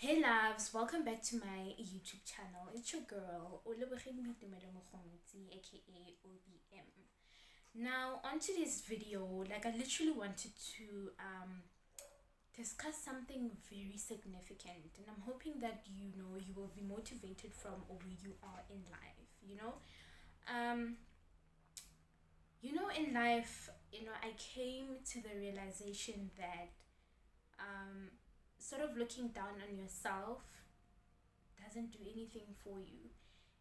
Hey loves, welcome back to my YouTube channel. It's your girl, Olebogeng Bitumelo Mogomotsi, aka OBM. Now, on today's video, I literally wanted to discuss something very significant, and I'm hoping that you will be motivated from where you are in life. Um, in life, I came to the realization that sort of looking down on yourself doesn't do anything for you.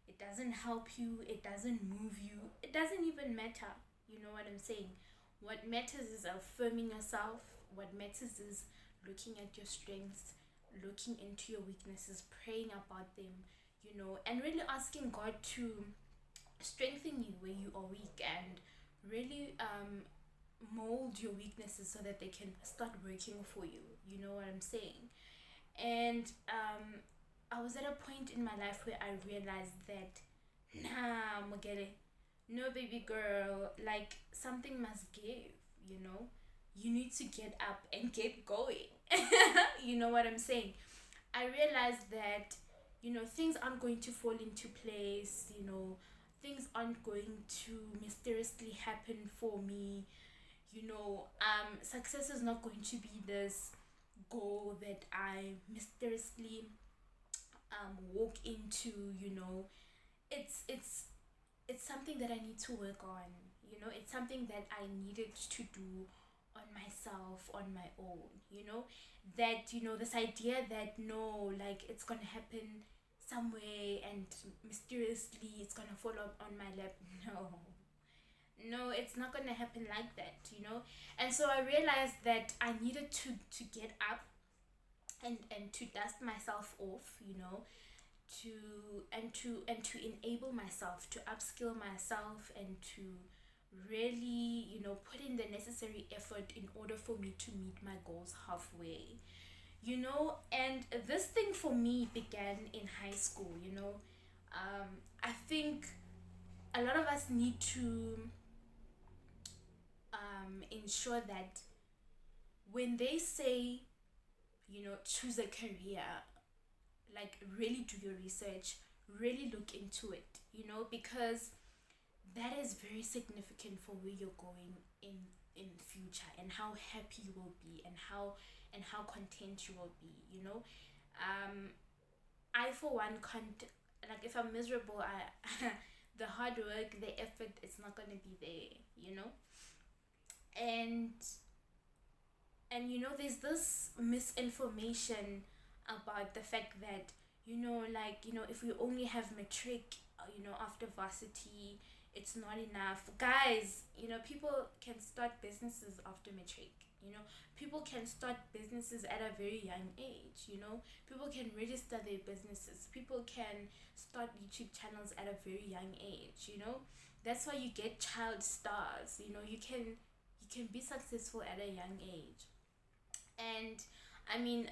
It doesn't help you, it doesn't move you, it doesn't even matter. You know what I'm saying? What matters is affirming yourself. What matters is looking at your strengths, looking into your weaknesses, praying about them, and really asking God to strengthen you where you are weak, and really mold your weaknesses so that they can start working for you. You know what I'm saying? And I was at a point in my life where I realized that, nah, Mogere, no, baby girl, something must give, you know? You need to get up and get going. You know what I'm saying? I realized that, things aren't going to fall into place, things aren't going to mysteriously happen for me. Success is not going to be this goal that I mysteriously walk into. It's something that I need to work on. It's something that I needed to do on myself on my own. That this idea that no, it's gonna happen somewhere and mysteriously it's gonna fall on my lap. No, it's not gonna happen like that. And so I realized that I needed to get up and to dust myself off, to and to enable myself, to upskill myself, and to really put in the necessary effort in order for me to meet my goals halfway. And this thing for me began in high school. I think a lot of us need to ensure that when they say, choose a career, really do your research, really look into it, because that is very significant for where you're going in future, and how happy you will be, and how content you will be. I for one can't, if I'm miserable, I the hard work, the effort, it's not going to be there. And there's this misinformation about the fact that if we only have matric, after varsity, it's not enough. Guys, people can start businesses after matric. People can start businesses at a very young age. People can register their businesses, people can start YouTube channels at a very young age. That's why you get child stars. You can be successful at a young age. And I mean,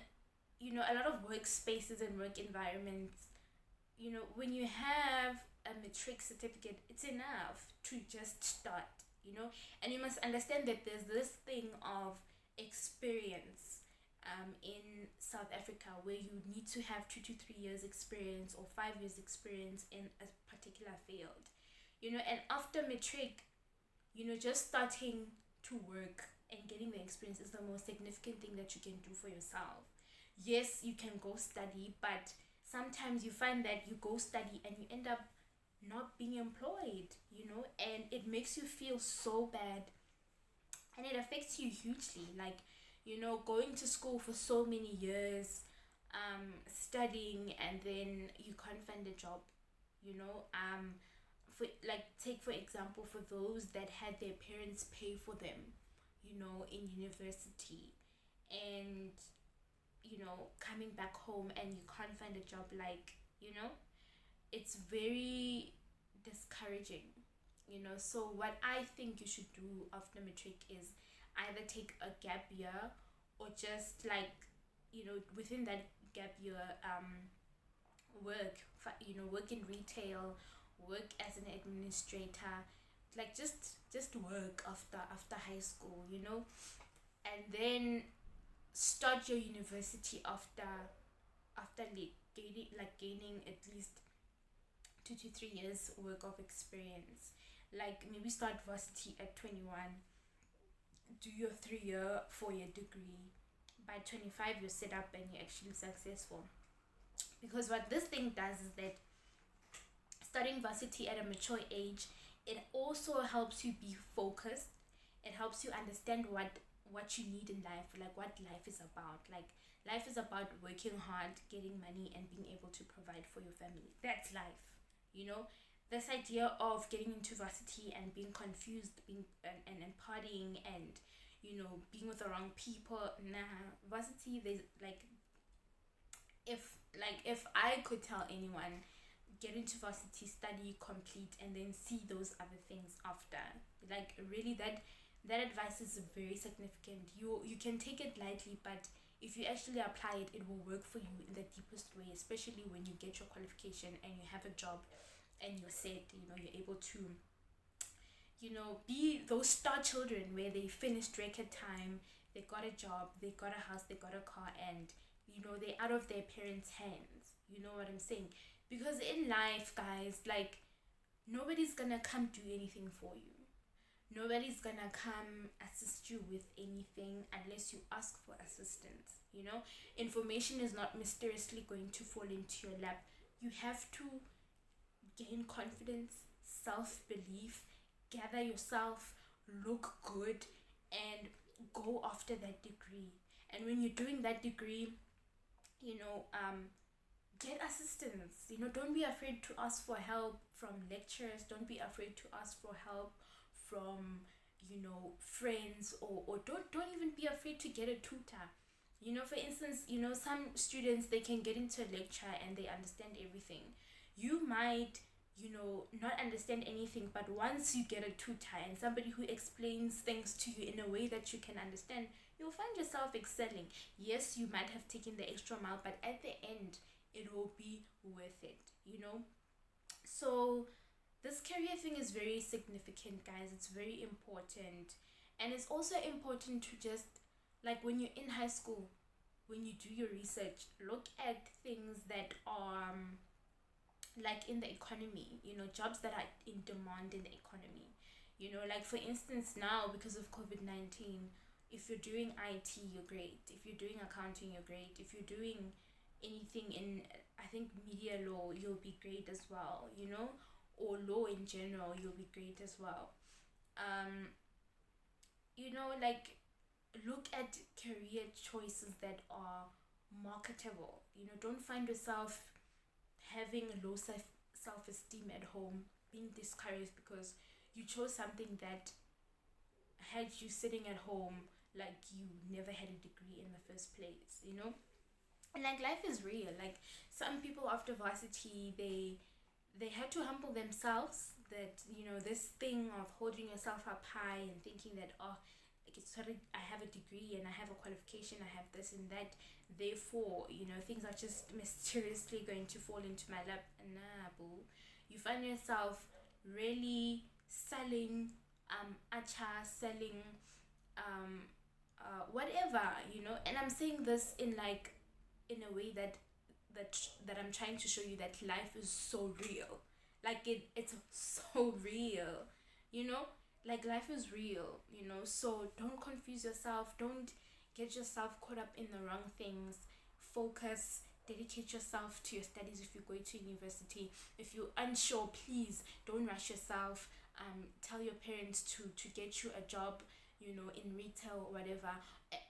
a lot of workspaces and work environments, when you have a matric certificate, it's enough to just start. And you must understand that there's this thing of experience in South Africa, where you need to have 2 to 3 years experience or 5 years experience in a particular field. And after matric, just starting to work and getting the experience is the most significant thing that you can do for yourself. Yes, you can go study, but sometimes you find that you go study and you end up not being employed, and it makes you feel so bad, and it affects you hugely. Going to school for so many years, studying, and then you can't find a job. For take for example, for those that had their parents pay for them, in university, and coming back home and you can't find a job, it's very discouraging. So what I think you should do after matric is either take a gap year, or just within that gap year, work in retail, work as an administrator, just work after high school, and then start your university after after gaining at least 2 to 3 years work of experience. Like maybe start varsity at 21, do your 3 year 4 year degree. By 25 you're set up and you're actually successful. Because what this thing does is that starting varsity at a mature age, it also helps you be focused. It helps you understand what you need in life, like what life is about. Like life is about working hard, getting money, and being able to provide for your family. That's life, you know. This idea of getting into varsity and being confused, being and partying and being with the wrong people. Nah, varsity, there's if I could tell anyone, get into varsity, study, complete, and then see those other things after. Like really, that advice is very significant. You can take it lightly, but if you actually apply it, it will work for you in the deepest way. Especially when you get your qualification and you have a job, and you're set. You're able to be those star children where they finished record time, they got a job, they got a house, they got a car, and they're out of their parents' hands. You know what I'm saying? Because in life, guys, like nobody's gonna come do anything for you. Nobody's gonna come assist you with anything unless you ask for assistance. Information is not mysteriously going to fall into your lap. You have to gain confidence, self-belief, gather yourself, look good, and go after that degree. And when you're doing that degree, get assistance. Don't be afraid to ask for help from lecturers. Don't be afraid to ask for help from friends, or don't even be afraid to get a tutor. For instance, some students, they can get into a lecture and they understand everything. You might not understand anything, but once you get a tutor and somebody who explains things to you in a way that you can understand, you'll find yourself excelling. Yes, you might have taken the extra mile, but at the end it will be worth it. So this career thing is very significant, guys. It's very important. And it's also important to just, like, when you're in high school, when you do your research, look at things that are like in the economy, jobs that are in demand in the economy. Like for instance, now because of COVID-19, if you're doing IT, you're great. If you're doing accounting, you're great. If you're doing anything in, I think, media law, you'll be great as well, or law in general, you'll be great as well. Like, look at career choices that are marketable. Don't find yourself having low self-esteem at home, being discouraged because you chose something that had you sitting at home like you never had a degree in the first place. And like life is real. Like some people after varsity, they had to humble themselves, that this thing of holding yourself up high and thinking that, oh, okay, sorry, I have a degree and I have a qualification, I have this and that, therefore things are just mysteriously going to fall into my lap. Nah, boo. You find yourself really selling acha, selling whatever, and I'm saying this in a way that I'm trying to show you that life is so real. Like it's so real, like life is real, so don't confuse yourself, don't get yourself caught up in the wrong things. Focus, dedicate yourself to your studies. If you're going to university, if you're unsure, please don't rush yourself. Tell your parents to get you a job, in retail or whatever,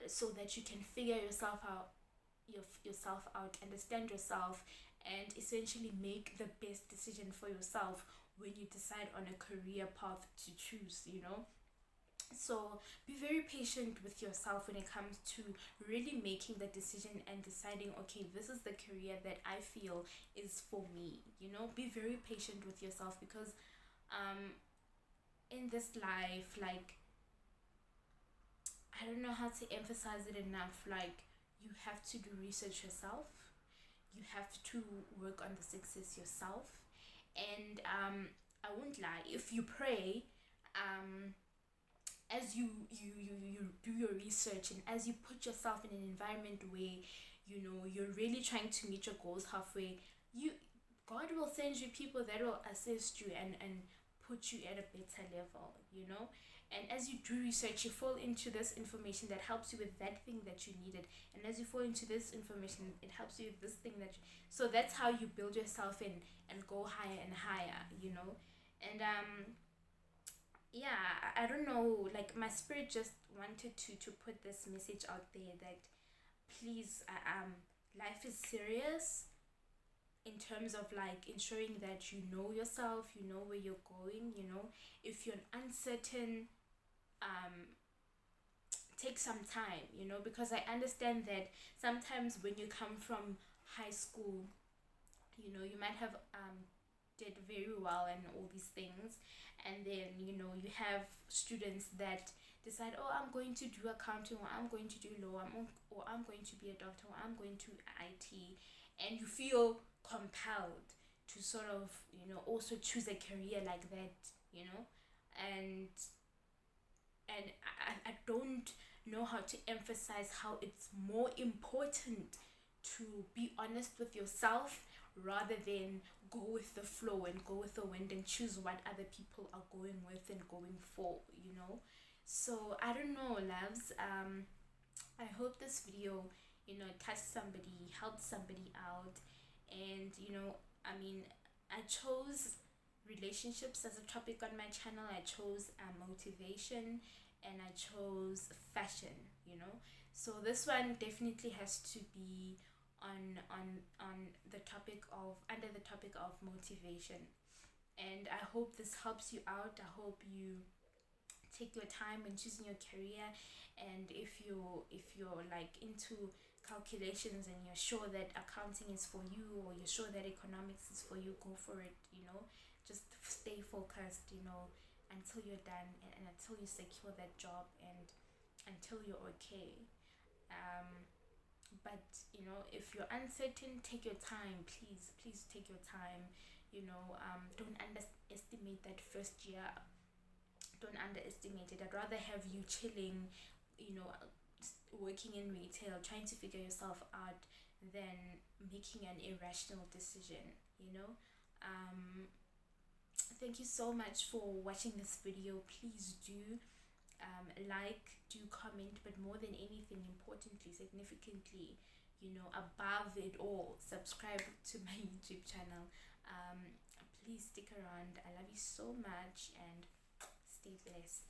so that you can figure yourself out, understand yourself, and essentially make the best decision for yourself when you decide on a career path to choose. So be very patient with yourself when it comes to really making the decision and deciding, okay, this is the career that I feel is for me. Be very patient with yourself, because in this life, like, I don't know how to emphasize it enough. Like, you have to do research yourself, you have to work on the success yourself, and I won't lie, if you pray, as you do your research, and as you put yourself in an environment where you're really trying to meet your goals halfway, you God will send you people that will assist you and put you at a better level. And as you do research, you fall into this information that helps you with that thing that you needed. And as you fall into this information, it helps you with this thing so that's how you build yourself in and go higher and higher. And yeah, I don't know, like my spirit just wanted to put this message out there that please, life is serious in terms of like ensuring that you know yourself, you know where you're going. If you're uncertain, um take some time, because I understand that sometimes when you come from high school, you might have did very well and all these things, and then you have students that decide, oh, I'm going to do accounting, or I'm going to do law, or I'm going to be a doctor, or I'm going to IT, and you feel compelled to sort of also choose a career like that. and I don't know how to emphasize how it's more important to be honest with yourself rather than go with the flow and go with the wind and choose what other people are going with and going for. So I don't know, loves. I hope this video touched somebody, helped somebody out. And I mean, I chose relationships as a topic on my channel. I chose motivation, and I chose fashion. So this one definitely has to be on the topic of under the topic of motivation. And I hope this helps you out. I hope you take your time when choosing your career. And if you're like into calculations and you're sure that accounting is for you, or you're sure that economics is for you, go for it. Just stay focused, until you're done, and until you secure that job, and until you're okay. But if you're uncertain, take your time. Please take your time. Don't underestimate that first year. Don't underestimate it. I'd rather have you chilling, you know working in retail, trying to figure yourself out, than making an irrational decision. Thank you so much for watching this video. Please do like, do comment, but more than anything, importantly, significantly, above it all, subscribe to my YouTube channel. Please stick around. I love you so much, and stay blessed.